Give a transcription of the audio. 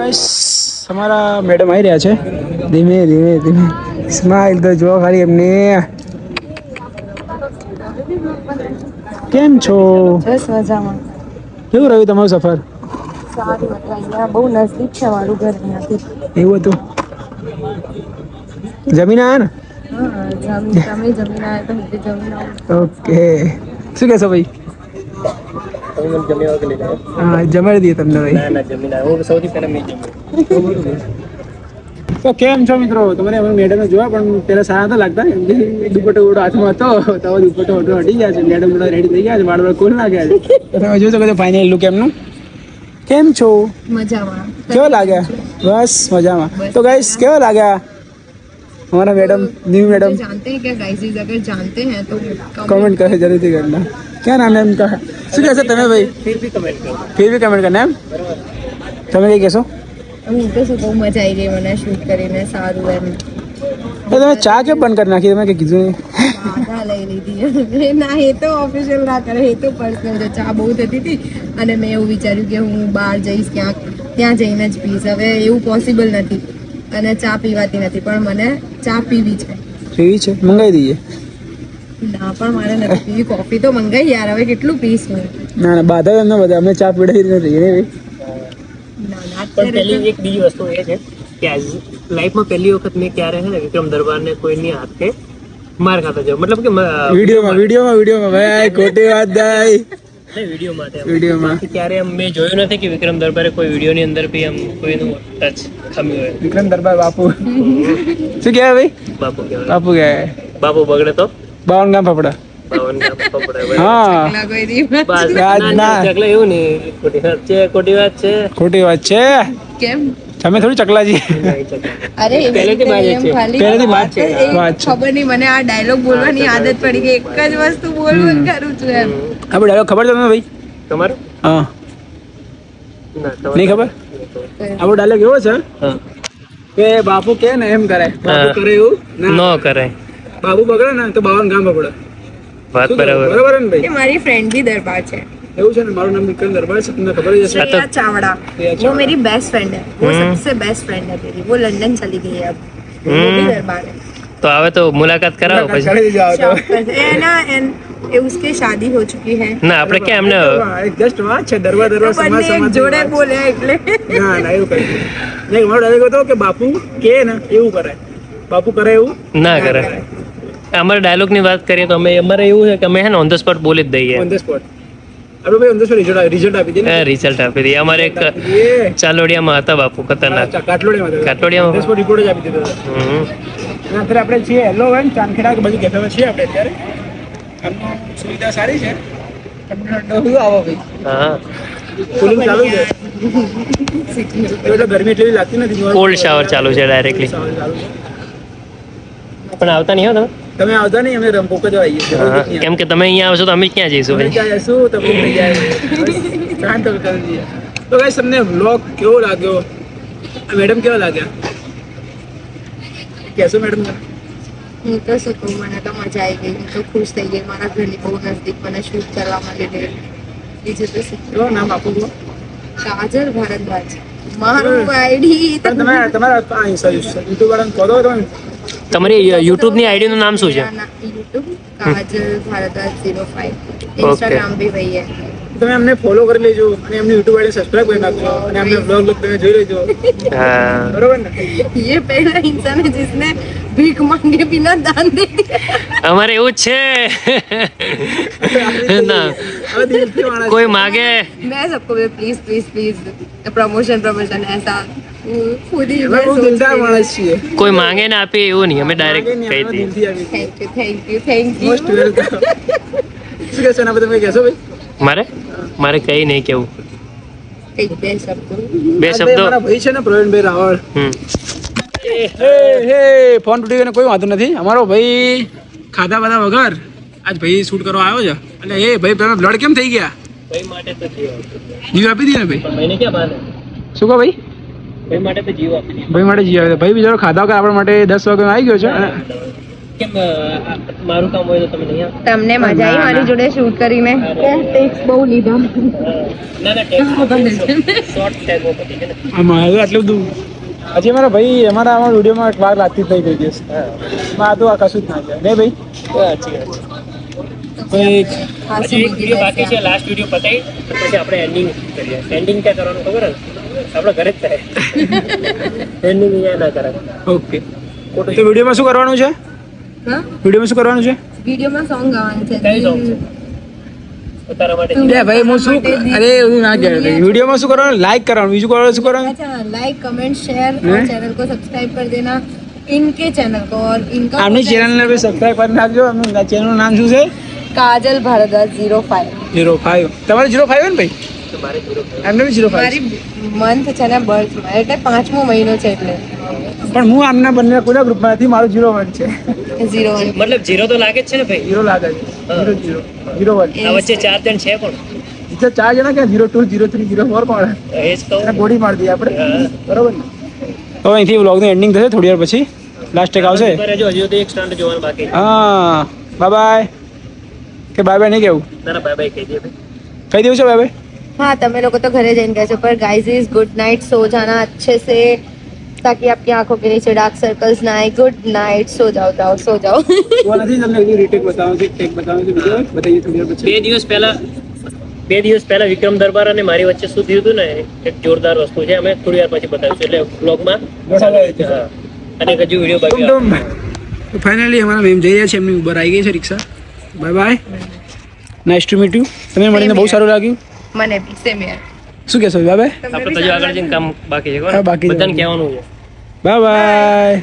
Guys हमारा madam आई રહ્યા છે ધીમે ધીમે ધીમે સ્માઈલ તો જો ખાલી એમને કેમ છો બસ મજામાં કેવું રહ્યું તમારું સફર સારું હતું અહીંયા બહુ નજદીક છે મારું ઘર અહીંયાથી એવું હતું જમીન આયા ને હા તમે જમીન આવ્યા તો હું બી જમીન આવું ઓકે શું કહેશો ભાઈ હા જમાડી દઈએ તમને ભાઈ તો કેમ છો મિત્રો તમારે અમે મેડમ જોયા પણ પેલા સારા હતા લાગતા દુપટ્ટો ઓઢો હાથમાં હતો તો દુપટ્ટો ઓઢો હટી ગયા છે મેડમ થોડા રેડી થઈ ગયા છે વાળ કોણ લાગ્યા છે તમે જોઈ શકો છો ફાઇનલ લુક એમનું કેમ છો મજામાં કેવા લાગ્યા બસ મજામાં તો ગાઈસ કેવા લાગ્યા हमारा मैडम न्यू मैडम जानते हैं क्या गाइस अगर जानते हैं तो कमेंट करे जरूर से करना क्या नाम है इनका શું કહેશો તમે ભાઈ ફિર ભી કમેન્ટ કરના એમ તમે કઈ કહેશો હું તો શું બહુ મજા આવી ગઈ મને શૂટ કરીને સારું એમ તો તમે ચા કેમ બંધ કરી નાખી તમે કઈ કીધું નહીં આધા લઈ લીધી ના એ તો ઓફિશિયલ ના કરે એ તો પર્સનલ છે ચા બહુ થતી હતી અને મેં એવું વિચાર્યું કે હું બહાર જઈશ ત્યાં જઈને જ પીશ હવે એવું પોસિબલ નથી અને ચા પીવાતી નથી પણ મને ચા પીવી છે મંગાવી દઈએ ના પણ મારે નથી પીવી કોફી તો મંગાઈ યાર હવે કેટલું પીશ હું ના બાધા એમને બધા અમે ચા પીડાવી નથી ને પણ પહેલી એક બીજી વસ્તુ એ છે કે લાઈફમાં પહેલી વખત મેં ક્યારે છે ને વિક્રમ દરબારને કોઈની હાથે માર ખાતા જોયો મતલબ કે વિડીયોમાં ભાઈ ખોટી વાત ભાઈ વિડીયોમાં ક્યારે એમ મેં જોયું નથી કે વિક્રમ દરબારે કોઈ વિડીયોની અંદર બી આમ કોઈનું ટચ ખમ્યું હોય વિક્રમ દરબાર બાપુ શું કહેવાય ભાઈ બાપુ કહેવાય બાપુ બગડે તો 52 ગામ ફફડા હા ચકલા એવું નહીં ખોટી વાત છે કેમ તમે થોડી ચકલાજી અરે પહેલેથી વાત છે ખબર નહીં મને આ ડાયલોગ બોલવાની આદત પડી ગઈ એક જ વસ્તુ બોલવું કરું છું એમ આપણે ડાયલોગ ખબર તમને ભાઈ તમારું હા નહીં ખબર આપણો ડાયલોગ એવો છે કે બાપુ કે ને એમ કરે બાપુ કરે એવું ન કરે બાપુ બગડે ને તો 52 ગામ બગડે વાત બરાબર ને ભાઈ એ મારી ફ્રેન્ડ भी दरबार છે એવું છે ને મારું નામ વિક્રમ દરબાર છે તમને ખબર જ હશે श्रेया चावड़ा वो मेरी बेस्ट फ्रेंड है वो सबसे बेस्ट फ्रेंड है मेरी वो लंदन चली गई है अब वो भी दरबार है તો હવે તો મુલાકાત કરાવો પછી કરી દીધો આવતો उसकी शादी हो चुकी है ના આપણે ક્યાં એમને જસ્ટ વાત છે દરબાર સમાજ જોડે બોલે એટલે ના એવું કઈ નહીં મારો ડાયલોગ હતો કે બાપુ કે ને એવું કરે બાપુ કરે એવું ના કરે અમારા ડાયલોગ ની વાત કરીએ તો અમારે એવું છે કે અમે હે ને ઓન ધ સ્પોટ બોલી જ દઈએ ઓન ધ સ્પોટ આપણે ભાઈ ઓન ધ સ્પોટ રિઝલ્ટ આપી દઈએ રિઝલ્ટ આપી દઈએ અમારે એક ચાલોડિયામાં હતા બાપુ ખતરનાક કાટલોડીમાં સ્પોટ રિપોર્ટ જ આપી દીધો અત્યારે આપણે છીએ હેલો વેન ચાંદખેડા બધી કેફેમાં છીએ આપણે અત્યારે સુવિધા સારી છે આવો ભાઈ હા કુલિંગ ચાલુ છે એટલે ગરમી એટલી લાગતી નથી કોલ્ડ શાવર ચાલુ છે ડાયરેક્ટલી પણ આવતા નહીં હો તમે આવતા નહીં અમે રંપોક જ આવીએ કેમ કે તમે અહીંયા આવશો તો અમે ક્યાં જઈશું ભાઈ ક્યાં જઈશું તમે થઈ જાય શાંત કરી દઈએ તો ગાઈસ તમને વ્લોગ કેવો લાગ્યો મેડમ કેવા લાગ્યા કેસો મેડમ હું તો શું કહું મને તો મજા આવી ગઈ હું તો ખુશ થઈ ગઈ મારા ઘરની બહુ નજદીક મને શૂટ કરવા મળે બીજું તો શું કેવું નામ આપું છું કાજલ ભારદ્વાજ મારું આઈડી તમારા યુટ્યુબ વાળાને કહો દો તમે તમારી યુટ્યુબ ની આઈડી નું નામ શું છે યુટ્યુબ કાજલ ભારદ્વાજ 05 इंस्टाग्राम भी वही है તમે અમને ફોલો કરી લેજો અને એમની યુટ્યુબ આઈડી સબસ્ક્રાઇબ કરી નાખજો અને એમને બ્લોગ તમે જોઈ લેજો બરોબર ને ये पहला इंसान है जिसने भीख मांगे बिना दान दे दिया અમારે એવું જ છે ના કોઈ માગે मैं सबको प्लीज प्लीज प्लीज प्रमोशन ऐसा खुद ही બહુ દિલદાર માણસ છીએ કોઈ માંગે ને આપે એવું નહીં અમે ડાયરેક્ટ કહી દઈએ थैंक यू મોસ્ટ વેલકમ શું કહેશો ના તમે કહેશો ભાઈ મારે કઈ નહીં કેવું બે શબ્દો મારા ભાઈ છે ને પ્રવીણભાઈ રાવળ ફોન તૂટી ગયો કોઈ વાંધો નથી અમારો ભાઈ ખાધા બધા વગર આજ ભાઈ શૂટ કરવા આવ્યો છે એટલે એ ભાઈ તમે બ્લડ કેમ થઈ ગયા ભાઈ માટે તો જીવ આપી દઈએ ને ભાઈ ભાઈને ક્યાં માને શું કહો ભાઈ ભાઈ માટે તો જીવ આપી દઈએ ભાઈ માટે જીવ આપી ભાઈ બિચારો ખાધા વગર આપણા માટે 10 વાગે આવી ગયો છે કેમ મારું કામ હોય તો તમે નહીં આવો? તમને મજા આવી મારી જોડે શૂટ કરીને ટેક્સ બહુ લીધા ના ના ટેક્સ શોર્ટ ટેગ પતી છે ને. આમાં આટલું બધું હજી અમારા ભાઈ અમારા વિડીયોમાં વાર લાગતી થઈ ગઈ દિવસ આ તો આ કશું જ ના છે નહીં ભાઈ સાચી વાત છે. હજી એક વિડીયો બાકી છે, લાસ્ટ વિડીયો પતાવી પછી આપણે એન્ડિંગ કરીએ. એન્ડિંગ ક્યાં કરવાનું ખબર હે? આપણે ઘરે જ થાય. એન્ડિંગ અહીંયા ના કરાય. ઓકે તો વિડીયોમાં શું કરવાનું છે? હા વિડીયોમાં શું કરવાનું છે? વિડીયોમાં સોંગ ગાવાનું છે કઈ song છે? તો તારા માટે લે ભાઈ હું શું અરે હું ના કહેતો વિડીયોમાં શું કરવાનું લાઈક કરવાનું બીજું કરવાનું શું કરવાનું अच्छा लाइक कमेंट शेयर और चैनल को सब्सक्राइब कर देना इनके चैनल को और इनका આમની ચેનલને બી સબસ્ક્રાઇબ કરી નાખજો આમનું ચેનલનું નામ શું છે काजल भारद्वाज 05 05 તમારે 05 ને ભાઈ તો મારે પૂરો એમને બી 05 મારી મંથ છે ને બર્થ એટલે 5મો મહિનો છે એટલે પણ હું આમના બંને કોઈના ગ્રુપમાં નથી મારું 01 છે 01 મતલબ જીરો તો લાગે જ છે ને ભાઈ. 0 લાગે છે 01 આ વચ્ચે 4 જણ છે પણ એટલે 4 જણા ક્યાં 02 03 04 કોણ એ જ કહું. એને ગોળી મારી દઈએ આપણે હા. બરોબર ને તો અહીંથી વ્લોગનું એન્ડિંગ થશે થોડી વાર પછી લાસ્ટ ટેક આવશે ઉપર રહેજો, હજુ તો એક સ્ટાન્ડ જોવાનું બાકી છે. હા બાય બાય કે બાય બાય નહીં કેવું ના ના બાય બાય કહી દે ભાઈ. કહી દેવું છે બાય બાય हाँ તમે લોકો तो घरे जाएंगे कह पर गाइस इज गुड नाइट सो जाना अच्छे से ताकि आपकी आंखों के नीचे डार्क सर्कल्स ना आए गुड नाइट सो जाओ सो जाओ वो નથી તમને હજી રીટેક બતાવું છે ટેક બતાવું છે વિડિયો બતાવીએ થોડી વાર પછી 2 દિવસ પહેલા વિક્રમ દરબાર અને મારી વચ્ચે શું થયું હતું ને એક જોરદાર વસ્તુ છે, અમે થોડી વાર પછી બતાવીશું એટલે બ્લોગમાં. હા. અને એક હજુ વિડીયો બાકી આવે. તો ફાઇનલી અમારા મેમ જઈ રહ્યા છે એમની ઉબર આવી ગઈ છે rickshaw bye bye nice to meet you તમને મળીને બહુ સારું લાગ્યું મને બી સેમ યાર શું કહેશો બાય બાય આપણે તો હજુ આગળ જઈને કામ બાકી છે. હા, બાકી છે. બધાને કહેવાનું છે. Bye bye